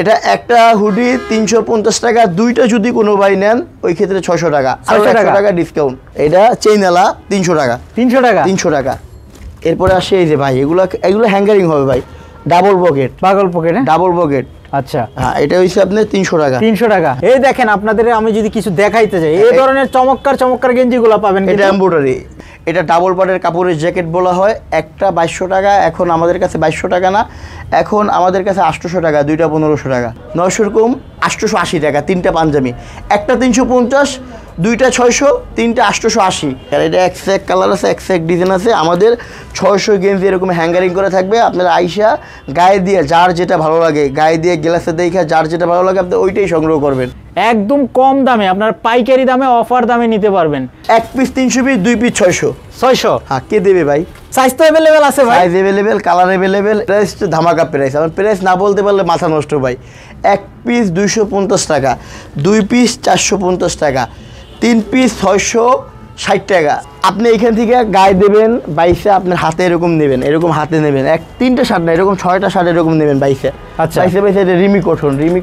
এটা একটা হুডি 350 টাকা, দুইটা যদি কোনো ভাই নেন ওই ক্ষেত্রে 600 টাকা, 100 টাকা ডিসকাউন্ট। এটা চেইনালা 300 টাকা, 300 টাকা। এরপরে আসে এই যে ভাই এগুলো হ্যাঙ্গারিং হবে ভাই, ডাবল পকেট, ডাবল পকেট। আচ্ছা হ্যাঁ, এটা হইছে আপনার 300 টাকা, 300 টাকা। এই দেখেন আপনাদের আমি যদি কিছু দেখাইতে যাই, এই ধরনের চমৎকার গেঞ্জিগুলো পাবেন। এটা এমব্রয়ডারি, এটা ডাবল পার্টের কাপড়ের জ্যাকেট বলা হয়। একটা 2200 টাকা, এখন আমাদের কাছে 2200 টাকা না, এখন আমাদের কাছে 800 টাকা, দুইটা 1500 টাকা, 900 এরকম 880 টাকা। তিনটা পাঞ্জাবি, একটা 350, দুইটা 600, তিনটা 880। আর এটা এক কালার আছে, এক ডিজাইন আছে। আমাদের 600 গেঞ্জি এরকম হ্যাঙ্গারিং করে থাকবে। আপনারা আইসা গায়ে দিয়ে যার যেটা ভালো লাগে, গায়ে দিয়ে গ্লাসে দেখে যার যেটা ভালো লাগে আপনি ওইটাই সংগ্রহ করবেন। একদম কম দামে, আপনার পাইকারি দামে, অফার দামে নিতে পারবেন। এক পিস 300 পিস, দুই পিস 600। হ্যাঁ, কে দেবে ভাই? সাইজ তো अवेलेबल আছে ভাই, size available, colour available. Price তো ধামাকা প্রাইস, আমার প্রাইস না বলতে পারলে মাথা নষ্ট ভাই। এক পিস 250 টাকা, দুই পিস 450 টাকা, তিন পিস 660 টাকা। আপনি এখান থেকে গায়ে দেবেন বাইসে, আপনার হাতে এরকম নেবেন, এরকম হাতে নেবেন। তিনটা শার্ট না, এরকম 6টা শার্ট এরকম নেবেন বাইসে। আচ্ছা, বাইসে এটা রিমি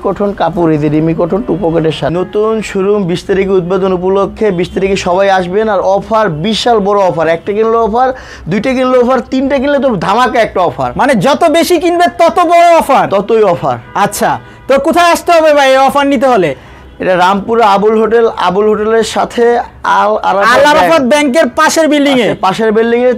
কটন কাপড়, এই যে রিমি কটন 2 পকেটের শার্ট। নতুন শোরুম 20 তারিখে উদ্বোধন উপলক্ষে, 20 তারিখে সবাই আসবেন। আর অফার বিশাল বড় অফার, একটা কিনলে অফার, দুইটা কিনলে অফার, তিনটা কিনলে তো ধামাকা একটা অফার। মানে যত বেশি কিনবে তত বড় অফার, ততই অফার। আচ্ছা, তো কোথায় আসতে হবে ভাই এই অফার নিতে হলে? এটা রামপুরা আবুল হোটেলের সাথে আল আরাফাত ব্যাংকের পাশের বিল্ডিং এ,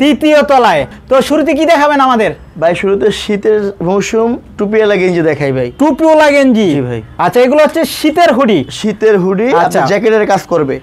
তৃতীয় তলায়। তো শুরুতে কি দেখাবেন আমাদের ভাই? শুরুতে শীতের মৌসুম টুপিওয়ালা গেঞ্জি দেখাই ভাই। টুপিওয়ালা গেঞ্জি ভাই। আচ্ছা, এগুলো হচ্ছে শীতের হুডি, আচ্ছা জ্যাকেটের কাজ করবে।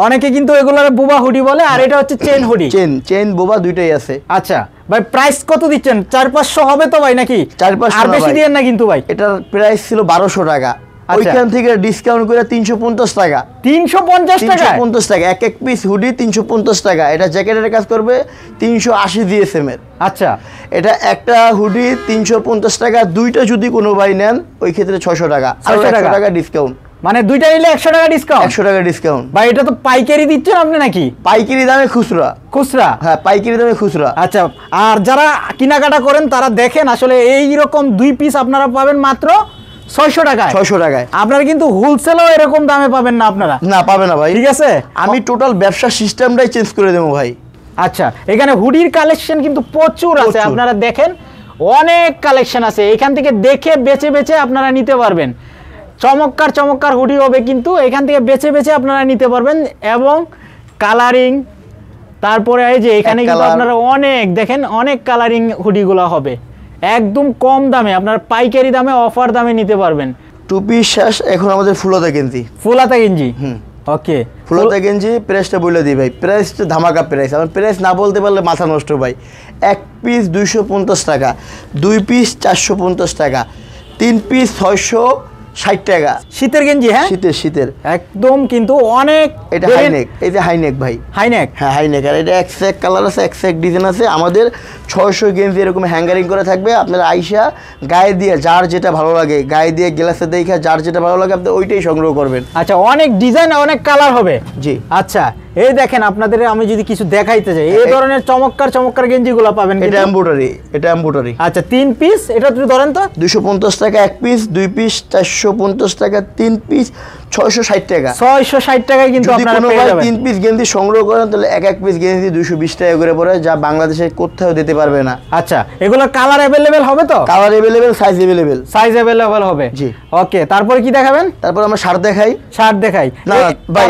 অনেকে কিন্তু এগুলোর বোবা হুডি বলে, আর এটা হচ্ছে চেন হুডি। চেন বোবা দুইটাই আছে। আচ্ছা ভাই, প্রাইস কত দিচ্ছেন? 400-500 হবে তো ভাই নাকি? 400-500 আর বেশি দিয়েন না কিন্তু ভাই। এটার প্রাইস ছিল 1200 টাকা, ওইখান থেকে ডিসকাউন্ট করে 350 টাকা। 350 টাকা এক পিস হুডি, 350 টাকা। এটা জ্যাকেটের কাজ করবে 380 জিএসএম এর। আচ্ছা, এটা একটা হুডি 350 টাকা, দুইটা যদি কোনো ভাই নেন ওই ক্ষেত্রে 600 টাকা, 100 টাকা ডিসকাউন্ট। মানে দুইটা নিলে 100 টাকা ডিসকাউন্ট। 100 টাকা ডিসকাউন্ট ভাই। এটা তো পাইকারি দিচ্ছেন আপনি নাকি? পাইকারি দামে খুচরা। হ্যাঁ, পাইকারি দামে খুচরা। আচ্ছা, আর যারা কেনাকাটা করেন তারা দেখেন, আসলে এইরকম 2 পিস আপনারা পাবেন মাত্র 600 টাকায়। আপনারা কিন্তু হোলসেলও এরকম দামে পাবেন না, আপনারা না পাবেন না ভাই। ঠিক আছে, আমি টোটাল ব্যবসা সিস্টেমটাই চেঞ্জ করে দেবো ভাই। আচ্ছা, এখানে হুডির কালেকশন কিন্তু প্রচুর আছে, আপনারা দেখেন অনেক কালেকশন আছে। এখান থেকে দেখে বেছে আপনারা নিতে পারবেন। চমৎকার হুডি হবে, কিন্তু এখান থেকে বেছে আপনারা নিতে পারবেন। এবং কালারিং, তারপরে এই যে এখানে কিন্তু আপনারা অনেক কালারিং হুডিগুলো হবে একদম কম দামে, আপনারা পাইকারি দামে, অফার দামে নিতে পারবেন। টুপি শেষ, এখন আমাদের ফুলাতা গেঞ্জি। ওকে, ফুলাতা গেঞ্জি প্রাইসটা বলে দিই ভাই। প্রাইসটা ধামাকা প্রাইস, আমার প্রাইস না বলতে পারলে মাথা নষ্ট ভাই। এক পিস 250 টাকা, দুই পিস 450 টাকা, তিন পিস 660 টাকা। শীতের গেঞ্জি, হ্যাঁ শীতের একদম, কিন্তু অনেক। এটা হাইনেক, এই যে হাইনেক ভাই, হ্যাঁ হাইনেক। আর এটা এক কালার আছে, এক ডিজাইন আছে। আমাদের 600 গেঞ্জি এরকম হ্যাঙ্গারিং করে থাকবে। আপনারা আইসা গায়ে দিয়ে যার যেটা ভালো লাগে, গায়ে দিয়ে গ্লাসে দেখে যার যেটা ভালো লাগে আপনি ওইটাই সংগ্রহ করবেন। আচ্ছা, অনেক ডিজাইন, অনেক কালার হবে। জি, আচ্ছা, এই দেখেন আপনাদের আমি যদি কিছু দেখাইতে যাই, এই ধরনের চমৎকার গেঞ্জিগুলো পাবেন। এটা এমব্রয়ডারি। আচ্ছা, 3 পিস, এটা একটু ধরেন তো। 250 টাকা এক পিস, দুই পিস 450 টাকা, তিন পিস 660 টাকা। 660 টাকায় কিন্তু আপনারা পেয়ে যাবেন। 3 পিস গেঞ্জি সংগ্রহ করেন তাহলে এক পিস গেঞ্জি 220 টাকা করে পড়ে, যা বাংলাদেশে কোথাও দিতে পারবে না। আচ্ছা, এগুলো কালার अवेलेबल হবে তো? কালার अवेलेबल, সাইজ अवेलेबल হবে। জি, ওকে। তারপরে কি দেখাবেন? তারপর আমরা শার্ট দেখাই। না ভাই,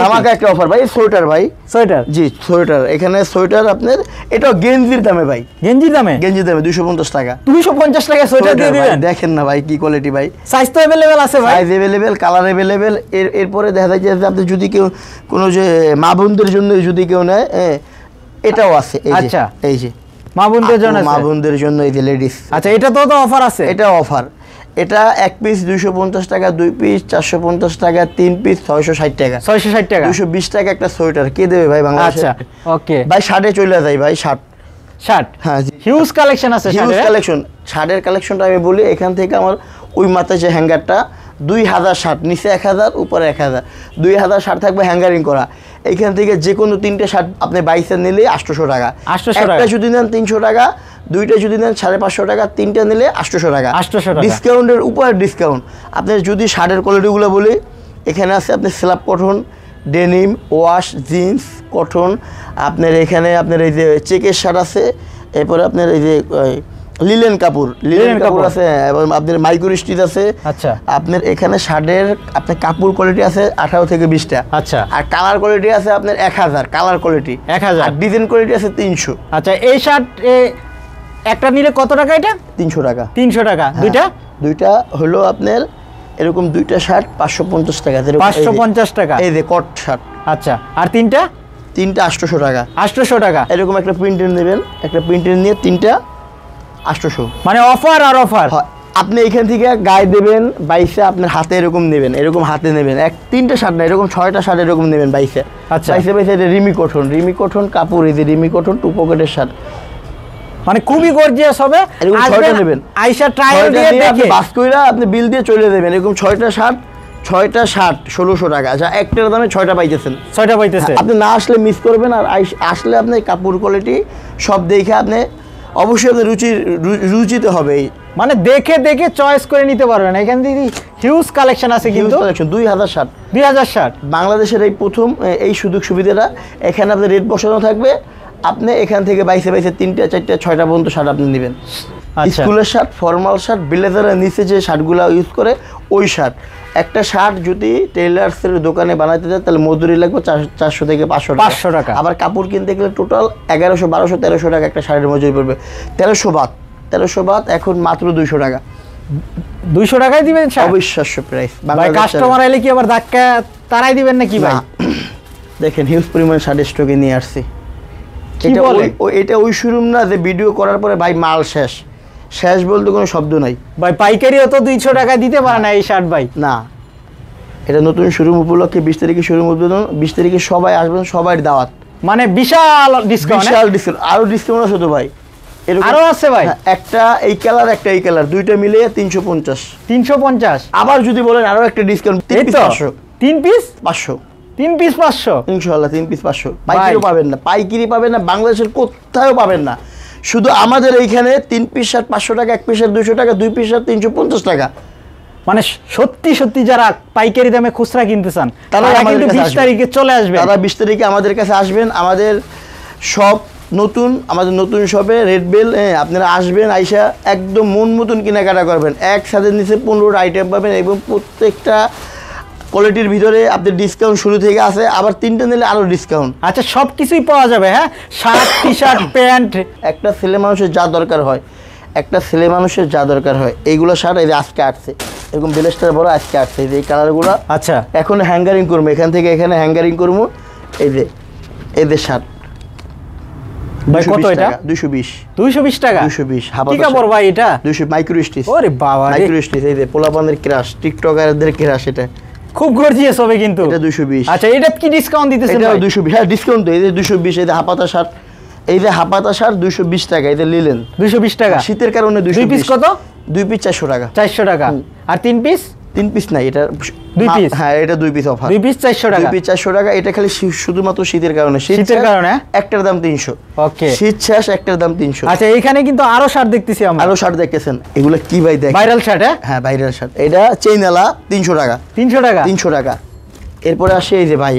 ধামাকা একটা অফার ভাই। সোয়েটার ভাই, জি সোয়েটার। এখানে সোয়েটার আপনার, এটা গেঞ্জির দামে ভাই, গেঞ্জির দামে 250 টাকা। 250 টাকা সোয়েটার দিয়ে দিবেন? দেখেন না ভাই কি কোয়ালিটি ভাই। সাইজ তো अवेलेबल আছে ভাই, সাইজ अवेलेबल, কালার अवेलेबल। এরপরে দেখা যায় যে আপনি যদি কেউ কোনো যে মা বোনদের জন্য যদি কেউ নেয়, এটাও আছে। আচ্ছা, এই যে মা বোনদের জন্য এই যে লেডিস। আচ্ছা, এটা তো অফার আছে। এটা অফার। এটা এক পিস 250 টাকা, দুই পিস 450 টাকা, তিন পিস 660 টাকা। 220 টাকা একটা সোয়েটার কে দেবে ভাই বাংলাদেশে? আচ্ছা, ওকে ভাই। শার্টে চলে যায় ভাই, শার্ট। হ্যাঁ, হিউজ কালেকশন আছে। শার্টের কালেকশনটা আমি বলি, এখান থেকে আমার ওই মাথায় যে হ্যাঙ্গারটা 2000 শার্ট, নিচে 1000, উপরে 1000, 2000 শার্ট থাকবে হ্যাঙ্গারিং করা। এইখান থেকে যে কোনো 3টে শার্ট আপনি বাইসে নিলে 800 টাকা, একটা যদি নেন 300 টাকা, 2টা যদি নেন 550 টাকা, 3টা নিলে 800 টাকা, ডিসকাউন্টের উপরে ডিসকাউন্ট। আপনার যদি শার্টের কোয়ালিটিগুলো বলি, এখানে আছে আপনার slab cotton, denim, wash, jeans, cotton, আপনার এখানে আপনার এই যে চেকের শার্ট আছে, এরপরে আপনার এই যে লিলেন কাপড় আছে, এবং আপনার মাইক্রো স্টিচ আছে। আচ্ছা, আপনার এখানে শার্টের আপনার কাপড় কোয়ালিটি আছে 18 থেকে 20টা। আচ্ছা, আর কালার কোয়ালিটি আছে আপনার 1000, কালার কোয়ালিটি 1000, আর ডিজাইন কোয়ালিটি আছে 300। আচ্ছা, এই শার্ট একটা নিলে কত টাকা? এটা 300 টাকা। 300 টাকা। দুইটা হলো আপনার এরকম 2টা শার্ট 550 টাকা। 550 টাকা এই যে কট শার্ট। আচ্ছা, আর তিনটা 800 টাকা। 800 টাকা। এরকম একটা প্রিন্টের নেবেন, একটা প্রিন্টের নিয়ে 3টা 800। মানে অফার আর অফার। আপনি এখান থেকে গায়ে দেবেন, বাইসে আপনার হাতে এরকম নেবেন, এরকম হাতে নেবেন, 3টে শার্ট না, এরকম 6টা শার্ট এরকম নেবেন বাইসে। আচ্ছা, বাইসে এটা রিমি কটন কাপড়, এই যে রিমি কটন 2 পকেটের শার্ট, মানে খুবই গর্জিয়াস হবে। এরকম 6টা নেবেন, আইসা ট্রায়াল দিয়ে দেখে বাস কইরা আপনি বিল দিয়ে চলে যাবেন। এরকম 6টা শার্ট 1600 টাকা। আচ্ছা, একটার দামে 6টা পাইতেছেন। 6টা পাইতেছে। আপনি না আসলে মিস করবেন, আর আসলে আপনি কাপড় কোয়ালিটি সব দেখে আপনি অবশ্যই আপনার রুচিতে হবে, মানে দেখে দেখে চয়েস করে নিতে পারবেন। এখান থেকে হিউজ কালেকশন আছে, কিন্তু 2000 শার্ট। 2000 শার্ট বাংলাদেশের এই প্রথম এই সুযোগ সুবিধাটা। এখানে আপনার রেট বসানো থাকবে, আপনি এখান থেকে বাইসে 3টা 4টা 6টা পর্যন্ত শার্ট আপনি নেবেন। স্কুলের শার্ট, ফর্মাল শার্ট, ব্লেজারের নিচে যে শার্টগুলো ইউজ করে ওই শার্ট। একটা শার্ট যদি টেইলার্সের দোকানে বানাইতে যায় তাহলে মজুরি লাগবে 400 থেকে 500 টাকা। আবার কাপড় কিনতে গেলে টোটাল 1100, 1200, 1300 টাকা একটা শার্টের মজুরি পড়বে। 1300 বাদ এখন মাত্র 200 টাকা। 200 টাকায় দিবেন? অবিশ্বাস্য প্রাইস। ভাই, কাস্টমার আইলে কি আবার ধাক্কা তারাই দিবেন নাকি ভাই? দেখেন, হিউজ পরিমাণ শার্ট স্টকে নিয়ে আসছি। এটা ওই শোরুম না যে ভিডিও করার পরে ভাই মাল শেষ বলতে কোনো শব্দ নাই ভাই। পাইকারিও তো 200 টাকা দিতে পারে না এই শার্ট ভাই। না, এটা নতুন শোরুম উপলক্ষে 20 তারিখে শোরুম উদ্বোধন। 20 তারিখে সবাই আসবেন, সবার দাওয়াত, মানে বিশাল ডিসকাউন্ট। আরো ডিসকাউন্ট আছে তো ভাই, আরো আছে ভাই। একটা এই কালার, একটা এই কালার, দুইটা মিলে 350। 350। আবার যদি বলেন আরো একটা ডিসকাউন্ট, 3 পিস 500। 3 পিস 500। 3 পিস 500 ইনশাআল্লাহ। 3 পিস 500। পাইকারি পাবেন না, বাংলাদেশের কোথাও পাবেন না। শুধু আমাদের এইখানে 3 পিস শার্ট 500 টাকা, 1 পিস শার্ট 200 টাকা, 2 পিস শার্ট 350 টাকা। মানে সত্যি যারা পাইকারি দামে খুচরা কিনতে চান তারা কিন্তু 20 তারিখে চলে আসবে। তারা 20 তারিখে আমাদের কাছে আসবেন। আমাদের সব আমাদের নতুন শপে রেড বেল। আপনারা আসবেন, আইসা একদম মন মতন কেনাকাটা করবেন। একসাথে নিচে 15টা আইটেম পাবেন, এবং প্রত্যেকটা কোয়ালিটির ভিতরে আপনাদের ডিসকাউন্ট শুরু থেকে আছে। আবার 3টা নিলে আরো ডিসকাউন্ট। আচ্ছা, সব কিছুই পাওয়া যাবে। হ্যাঁ, শার্ট, টি শার্ট, প্যান্ট। একটা ছেলে মানুষের যা দরকার হয়, এইগুলো শার্ট এই যে আজকে আসছে, এরকম বেলেস্টার বড় আজকে আসছে, এই কালারগুলো। আচ্ছা, এখন হ্যাঙ্গারিং করবো, এখান থেকে এখানে হ্যাঙ্গারিং করবো। এই যে শার্ট ভাই, কত এটা? 220 টাকা। 220 কি কাপড় ভাই এটা? 200 মাইক্রো স্টিচ। ওরে বাবা, মাইক্রো স্টিচ। এই যে পোলাপানের ক্রাশ, টিকটকারদের ক্রাশ, এটা খুব গর্জিয়াস হবে কিন্তু। এটা 220। আচ্ছা, এটা কি ডিসকাউন্ট দিতেছেন ভাই? এটা 220। হ্যাঁ, ডিসকাউন্ট তো। এই যে 220। এই যে হাপাতা শার্ট, 220 টাকা। এই যে লিলেন 220 টাকা। শীতের কারণে 220। 2 পিস কত? 2 পিস 400 টাকা। 400 টাকা। আর 3 পিস? 3 পিস নাই, এটা 2 পিস। হ্যাঁ, এটা 2 পিস অফার। 2 পিস 400 টাকা। 2 পিস 400 টাকা। এটা খালি শুধুমাত্র শীতের কারণে। শীতের কারণে একটার দাম 300। ওকে, শীত শেষ, একটার দাম 300। আচ্ছা, এখানে কিন্তু আরো শার্ট দেখতেছি আমরা। আরো শার্ট দেখতেছেন, এগুলো কি ভাই? দেখেন, ভাইরাল শার্ট। হ্যাঁ, ভাইরাল শার্ট। এটা চেইনালা 300 টাকা। 300 টাকা। 300 টাকা। এরপরে আসে এই যে ভাই,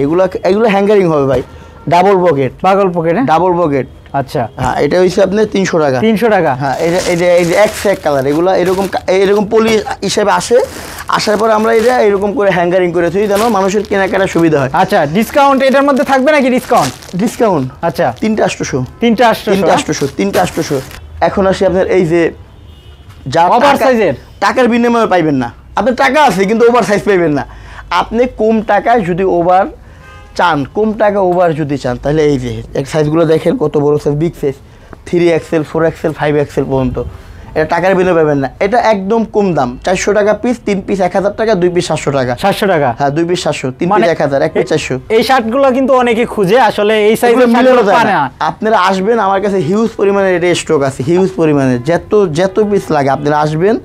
এগুলো হ্যাঙ্গারিং হবে ভাই, ডাবল পকেট। Double pocket. আচ্ছা, হ্যাঁ, এটা হইছে আপনার 300 টাকা। 300 টাকা। হ্যাঁ, এই যে এক কালার, এগুলো এরকম পলি হিসেবে আসার পর আমরা এটা এরকম করে হ্যাঙ্গারিং করে থই, যেন মানুষের কেনাকাটা সুবিধা হয়। আচ্ছা, ডিসকাউন্ট এটার মধ্যে থাকবে নাকি? ডিসকাউন্ট আচ্ছা, 3টা 800। 3টা 800। 3টা 800। এখন আসি আপনার এই যে যা ওভার সাইজের, টাকার বিনিময়ে পাইবেন না। আপনার টাকা আছে কিন্তু ওভার সাইজ পাইবেন না। আপনি কম টাকায় যদি ওভার চান, তাহলে এই যে সাইজগুলো দেখেন কত বড় size, big size, 3XL, 4XL, 5XL পর্যন্ত। এটা টাকার বিনিময়ে পাবেন না। এটা একদম কম দাম, 400 টাকা পিস। 3 পিস 1000 টাকা, 2 পিস 700 টাকা। 700 টাকা। হ্যাঁ, 2 পিস 700, 3 পিস 1000, 1 পিস 400। এই শার্টগুলো কিন্তু অনেকে খুঁজে, আসলে এই সাইজের শার্টগুলো পায় না। আপনারা আসবেন, আমার কাছে হিউজ পরিমাণে এটা স্টক আছে, হিউজ পরিমাণে। যত পিস লাগে আপনারা আসবেন,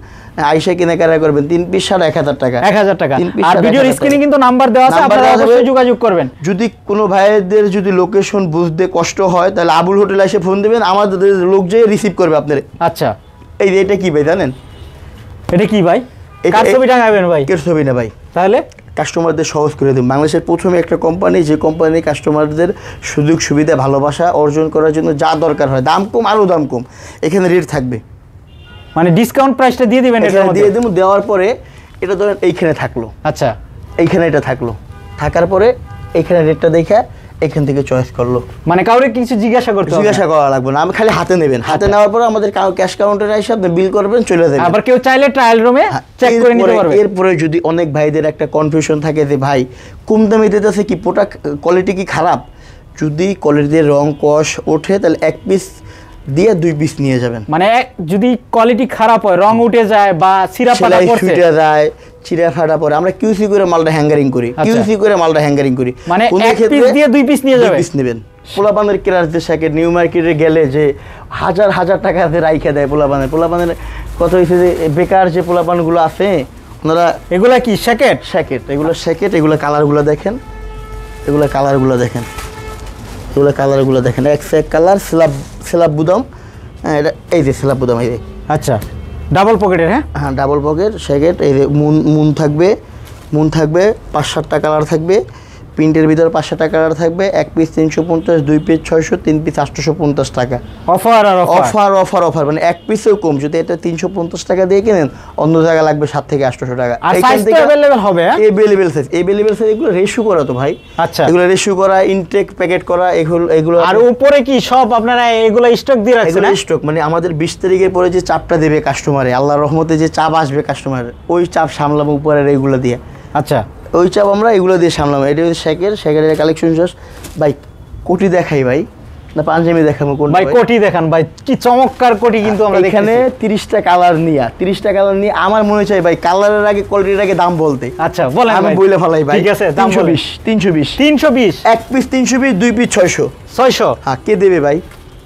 আইসা কেনাকাটা করবেন 3 পিস 1500 টাকা 1000 টাকা। 3 পিস আর ভিডিওর স্ক্রিনে কিন্তু নাম্বার দেওয়া আছে, নাম্বার আপনারা দেওয়া অবশ্যই যাবে। যোগাযোগ করবেন। যদি কোনো ভাইদের যদি লোকেশন বুঝতে কষ্ট হয় তাহলে আবুল হোটেলে এসে ফোন দিবেন, আমাদের লোক যেয়ে রিসিভ করবে আপনার। আচ্ছা, এই যে এটা কি ভাই জানেন? এটা কি ভাই? কার ছবি টাঙাবেন ভাই? কেউ ছবি না ভাই, তাহলে কাস্টমারদের সহজ করে দিন। বাংলাদেশের প্রথমে একটা কোম্পানি, যে কোম্পানি কাস্টমারদের সুযোগ সুবিধা ভালোবাসা অর্জন করার জন্য যা দরকার হয়, দাম কম আরও দাম কম, এখানে রেট থাকবে, মানে ডিসকাউন্ট প্রাইসটা দিয়ে দিবেন এটার এখানে মধ্যে? দিয়ে দেবো। দেওয়ার পরে এটা ধরেন এইখানে থাকলো, আচ্ছা, এইখানে এটা থাকলো, থাকার পরে এইখানে রেটটা দেখে এখান থেকে চয়েস করলো, মানে কাউরে কিছু জিজ্ঞাসা করতে হবে না? জিজ্ঞাসা করা লাগবে না, আমি খালি হাতে নেবেন, হাতে নেওয়ার পরে আমাদের ক্যাশ কাউন্টারে এসে আপনি বিল করবেন, চলে যাবেন। আবার কেউ চাইলে ট্রায়াল রুমে চেক করে নিতে পারবে। এরপরে যদি অনেক ভাইদের একটা কনফিউশন থাকে যে ভাই কম দামে দিতেছে কি প্রোডাক্ট কোয়ালিটি কি খারাপ, যদি কোয়ালিটির রং কষ ওঠে তাহলে 1 পিস দিয়ে 2 পিস নিয়ে যাবেন। মানে যদি কোয়ালিটি খারাপ হয়, রং উঠে যায় বা সিরা ফাটা সেলাই পড়ছে, ছুটে যায়, চিরা ফাটা পরে, আমরা কিউসি করে মালটা হ্যাঙ্গারিং করি, কিউসি করে মালটা হ্যাঙ্গারিং করি। মানে কোনো 1 ক্ষেত্রে পিস দিয়ে 2 পিস নিয়ে 2 যাবে। পিস নেবেন। পোলাপানের কেরার যে স্যাকেট নিউ মার্কেটে গেলে যে হাজার হাজার টাকা দিয়ে রাইখা দেয় পোলাপানের কত হয়েছে যে বেকার যে পোলাপানগুলো আছে ওনারা এগুলা কি স্যাকেট? স্যাকেট, এগুলো স্যাকেট, এগুলো কালারগুলো দেখেন, এগুলো কালারগুলো দেখেন, এগুলো কালারগুলো দেখেন, এক সে এক কালার, স্ল্যাব বুদাম, হ্যাঁ এটা এই যে স্ল্যাব বুদাম, এই যে আচ্ছা, ডাবল পকেটের। হ্যাঁ হ্যাঁ ডাবল পকেট স্যাকেট, এই যে মুন থাকবে, 5-7টা কালার থাকবে, প্রিন্টের ভিতরে 5-7টা কালার থাকবে, 1 পিস 350, 2 পিস 600, 3 পিস 850 টাকা। অফার আর অফার অফার অফার মানে 1 পিসেও কম। যদি এটা 350 টাকা দিয়ে কেনেন, অন্য জায়গায় লাগবে 700 থেকে 800 টাকা। আর সাইজ তো अवेलेबल হবে? अवेलेबल সাইজ এগুলো রেশিও করা তো ভাই। আচ্ছা, এগুলো রেশিও করা, ইনটেক প্যাকেট করা, এগুলো আর উপরে কি সব আপনারা এগুলো স্টক দিয়ে রাখছেন? এগুলো স্টক মানে আমাদের 20 তারিখের পরে যে চাপটা দেবে কাস্টমারে, আল্লাহর রহমতে যে চাপ আসবে কাস্টমারের, ওই চাপ সামলাবো উপরের এগুলো দিয়ে। আচ্ছা, ওই চাপ আমরা এগুলো দিয়ে সামলাবো। এটা হচ্ছে শ্যাকের কালেকশন। ভাই কোটি দেখাই ভাই না পাঞ্জাবি দেখাবো? কোন ভাই কোটি দেখান ভাই, কি চমৎকার কোটি কিন্তু আমরা এখানে 30টা কালার নিয়ে আমার মনে চাই ভাই কালারের আগে কোয়ালিটির আগে দাম বলতে। আচ্ছা বলেন আমি ভাই। বলে ফেলাই ভাই। ঠিক আছে, দাম বলেন। 320 1 পিস 320, 2 পিস 600। হ্যাঁ, কে দেবে ভাই?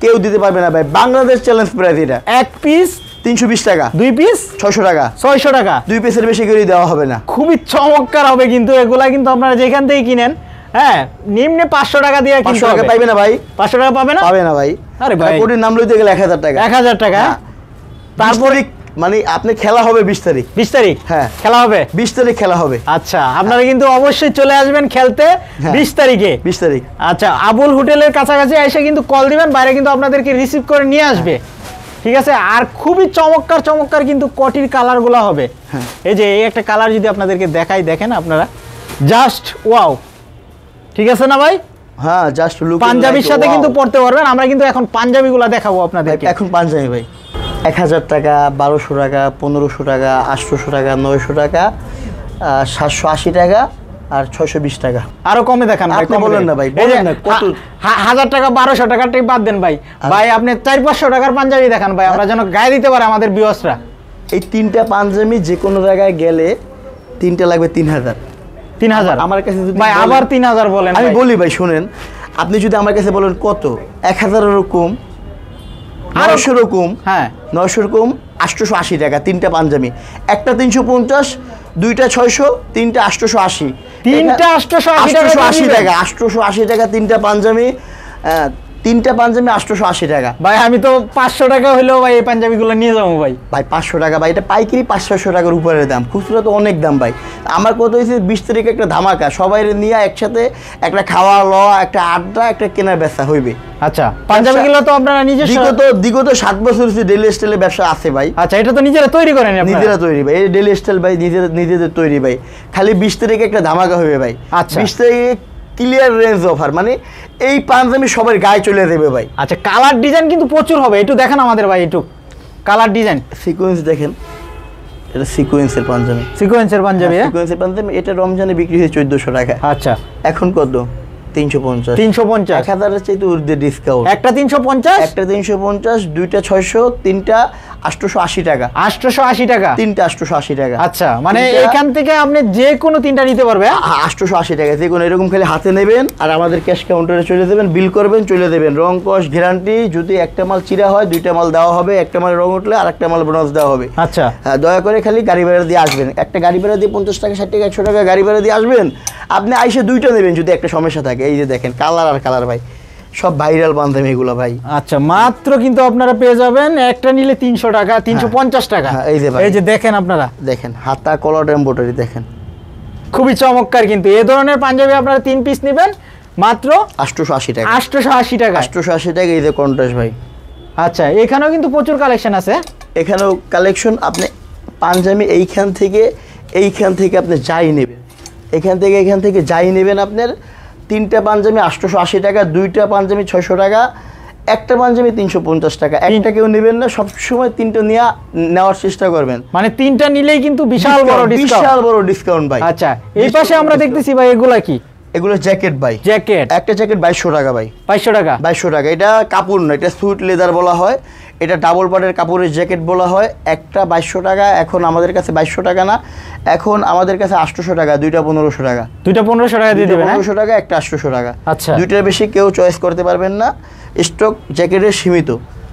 কেউ দিতে পারবে না ভাই, বাংলাদেশ চ্যালেঞ্জ প্রাইস। এটা 1 পিস 320 টাকা, 2 পিস 600 টাকা, 600 টাকা। 2 পিসের বেশি করে দেওয়া হবে না। খুবই চমৎকার হবে কিন্তু এগুলা, কিন্তু আপনারা যেখান থেকে কিনেন, হ্যাঁ নিম্নে 500 টাকা দিয়ে 500 টাকা পাইবে না ভাই, 500 টাকা পাবে না? পাবে না ভাই। আরে ভাই, কোটির নাম লইতে গেলে 1000 টাকা। 1000 টাকা। হ্যাঁ। তারপরে মানে আপনি খেলা হবে 20 তারিখ। 20 তারিখ হ্যাঁ খেলা হবে? 20 তারিখ খেলা হবে। আচ্ছা, আপনারা কিন্তু অবশ্যই চলে আসবেন খেলতে 20 তারিখে। 20 তারিখ। আচ্ছা, আবুল হোটেলের কাছাকাছি এসে কিন্তু কল দিবেন, বাইরে কিন্তু আপনাদেরকে রিসিভ করে নিয়ে আসবে। ঠিক আছে, আর খুবই চমৎকার কিন্তু কোটির কালারগুলো হবে। এই যে এই একটা কালার যদি আপনাদেরকে দেখাই, দেখেন আপনারা, জাস্ট ওয়াও। ঠিক আছে না ভাই? হ্যাঁ, জাস্ট লুক। পাঞ্জাবির সাথে কিন্তু পড়তে পারবেন। আমরা কিন্তু এখন পাঞ্জাবিগুলো দেখাবো আপনাদেরকে। এখন পাঞ্জাবি ভাই 1000 টাকা, 1200 টাকা, 1500 টাকা, 800 টাকা, 900 টাকা, 780 টাকা আর 620 টাকা। আরো কমে দেখান ভাই, আপনি কমে বলেন দেন। না ভাই, এই যে বলেন না কত? 1000 টাকা 1200 টাকাটাই বাদ দেন ভাই। ভাই আপনি 400-500 টাকার পাঞ্জাবি দেখান ভাই, আমরা যেন গায়ে দিতে পারে আমাদের ভিউয়ার্সরা। এই 3টা পাঞ্জাবি যে কোনো জায়গায় গেলে 3টা লাগবে 3000। 3000 আমার কাছে যদি ভাই বলেন- আবার 3000 বলেন? আমি ভাই বলি ভাই শুনেন, আপনি যদি আমার কাছে বলেন কত, 1000-এরও কম, 900-এরও কম, হ্যাঁ 900-এর কম, 880 টাকা 3টা পাঞ্জাবি। একটা 350, 2টা 600, 3টা 880। 3টা 880 টাকা 880 টাকা, 880 টাকা 3টা পাঞ্জাবি। 3টা পাঞ্জাবি 880 টাকা। ভাই আমি তো 500 টাকা হলেও ভাই এই পাঞ্জাবিগুলো নিয়ে যাবো ভাই। ভাই 500 টাকা ভাই, এটা পাইকারি 500 টাকার উপরের দাম, খুচরা তো অনেক দাম ভাই। আমার কত হয়েছে 20 তারিখে একটা ধামাকা, সবাই নিয়ে একসাথে একটা খাওয়া লওয়া, একটা আড্ডা, একটা কেনা বেচা হইবে। আচ্ছা, পাঞ্জাবিগুলো তো আপনারা নিজস্ব? বিগত 7 বছর ডেলি স্টাইলে ব্যবসা আছে ভাই। আচ্ছা, এটা তো নিজেরা তৈরি করেন আপনারা? নিজেরা তৈরি ভাই, এই ডেলি স্টাইল ভাই নিজেদের তৈরি ভাই। খালি 20 তারিখে একটা ধামাকা হইবে ভাই। আচ্ছা। 20 তারিখে ক্লিয়ার রেঞ্জ অফার, মানে এই পাঞ্জাবি সবার গায়ে চলে দেবে ভাই। আচ্ছা, কালার ডিজাইন কিন্তু প্রচুর হবে, একটু দেখেন আমাদের ভাই, একটু কালার ডিজাইন। সিকোয়েন্স দেখেন, এটা সিকোয়েন্সের পাঞ্জাবি। সিকোয়েন্সের পাঞ্জাবি? সিকোয়েন্সের পাঞ্জাবি, এটা রমজানে বিক্রি হয়েছে 1400 টাকা। আচ্ছা, এখন কত? 350 350 1000 চাইতে ঊর্ধ্বে ডিসকাউন্ট। একটা 350, একটা 350, দুইটা 600, তিনটা 880 টাকা। 880 টাকা, তিনটা 880 টাকা। আচ্ছা, মানে তিনটা- এখান থেকে আপনি যে কোনো তিনটা নিতে পারবে। 880 টাকা যে কোনো এরকম খালি হাতে নেবেন আর আমাদের ক্যাশ কাউন্টারে চলে দেবেন, বিল করবেন, চলে দেবেন। রং কস গ্যারান্টি, যদি একটা মাল চিরা হয় দুইটা মাল দেওয়া হবে, একটা মাল রং উঠলে আর একটা মাল বোনাস দেওয়া হবে। আচ্ছা, হ্যাঁ, দয়া করে খালি গাড়ি ভাড়া দিয়ে আসবেন। একটা গাড়ি ভাড়া দিয়ে 50 টাকা, 60 টাকা, 100 টাকা গাড়ি ভাড়া দিয়ে আসবেন। আপনি আইসে দুইটা নেবেন যদি একটা সমস্যা থাকে। এই যে দেখেন কালার আর কালার ভাই, সব ভাইরাল পাঞ্জাবি এগুলো ভাই। আচ্ছা, মাত্র কিন্তু আপনারা পেয়ে যাবেন একটা নিলে 300 টাকা, 350 টাকা। হ্যাঁ, এই যে ভাই। এই যে দেখেন আপনারা, দেখেন হাতা কলার এমব্রয়ডারি দেখেন, খুবই চমৎকার। কিন্তু এই ধরনের পাঞ্জাবি আপনারা 3 পিস নেবেন মাত্র 880 টাকা। 880 টাকা। 880 টাকা। এই যে কন্ট্রাস্ট ভাই। আচ্ছা, এখানেও কিন্তু প্রচুর কালেকশন আছে। এখানেও কালেকশন। আপনি পাঞ্জাবি এইখান থেকে আপনি যাই নেবেন, এখান থেকে যাই নেবেন, আপনার তিনটা পাঞ্জাবি 880 টাকা, দুইটা পাঞ্জাবি 600 টাকা, একটা পাঞ্জাবি 350 টাকা। একটা কেউ নেবেন না, সবসময় তিনটা নেওয়ার চেষ্টা করবেন। মানে তিনটা নিলেই কিন্তু বিশাল বড় ডিসকাউন্ট। বিশাল বড় ডিসকাউন্ট ভাই। আচ্ছা, এই পাশে আমরা দেখতেছি ভাই, এগুলা কি? এগুলো জ্যাকেট ভাই। জ্যাকেট, একটা জ্যাকেট 2200 টাকা ভাই। 2200 টাকা। 2200 টাকা। এটা কাপড় না, এটা সুইট লেদার বলা হয়। এটা ডাবল পার্টের কাপড়ের জ্যাকেট বলা হয়। একটা 2200 টাকা, এখন আমাদের কাছে 2200 টাকা না, এখন আমাদের কাছে 800 টাকা, দুইটা 1500 টাকা। দুইটা 1500 টাকা দিয়ে দেবেন। 1500 টাকা, একটা 800 টাকা। আচ্ছা, দুইটার বেশি কেউ চয়েস করতে পারবেন না, স্টক জ্যাকেটের সীমিত।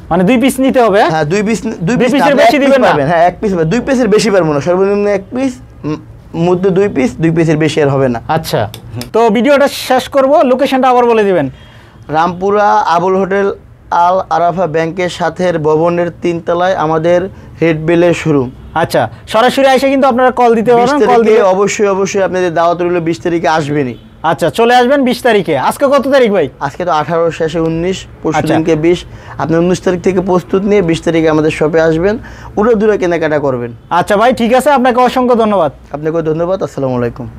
মানে 2 পিস নিতে হবে। হ্যাঁ, দুই পিসের পিসের বেশি দিবেন না। হ্যাঁ, এক পিস, 2 পিসের বেশি পারবো না, সর্বনিম্ন 1 পিস, মধ্যে 2 পিসের বেশি আর হবে না। আচ্ছা, তো ভিডিওটা শেষ করব, লোকেশনটা আবার বলে দিবেন। রামপুরা আবুল হোটেল আল আরাফা ব্যাংকের সাথে ভবনের 3 তলায় আমাদের রেড বেলের শোরুম। আচ্ছা, সরাসরি এসে কিন্তু আপনারা কল দিতে 20 পারবেন। কল তারিখে দিয়ে অবশ্যই আপনাদের দাওয়াত রইল, 20 তারিখে আসবেনই। আচ্ছা, চলে আসবেন 20 তারিখে। আজকে কত তারিখ ভাই? আজকে তো 18, শেষে 19, পরশু আচ্ছা। দিনকে 20। আপনি 19 তারিখ থেকে প্রস্তুত নিয়ে 20 তারিখে আমাদের শপে আসবেন, দূরে কেনাকাটা করবেন। আচ্ছা ভাই, ঠিক আছে, আপনাকে অসংখ্য ধন্যবাদ। আপনাকে ধন্যবাদ। আসসালামু আলাইকুম।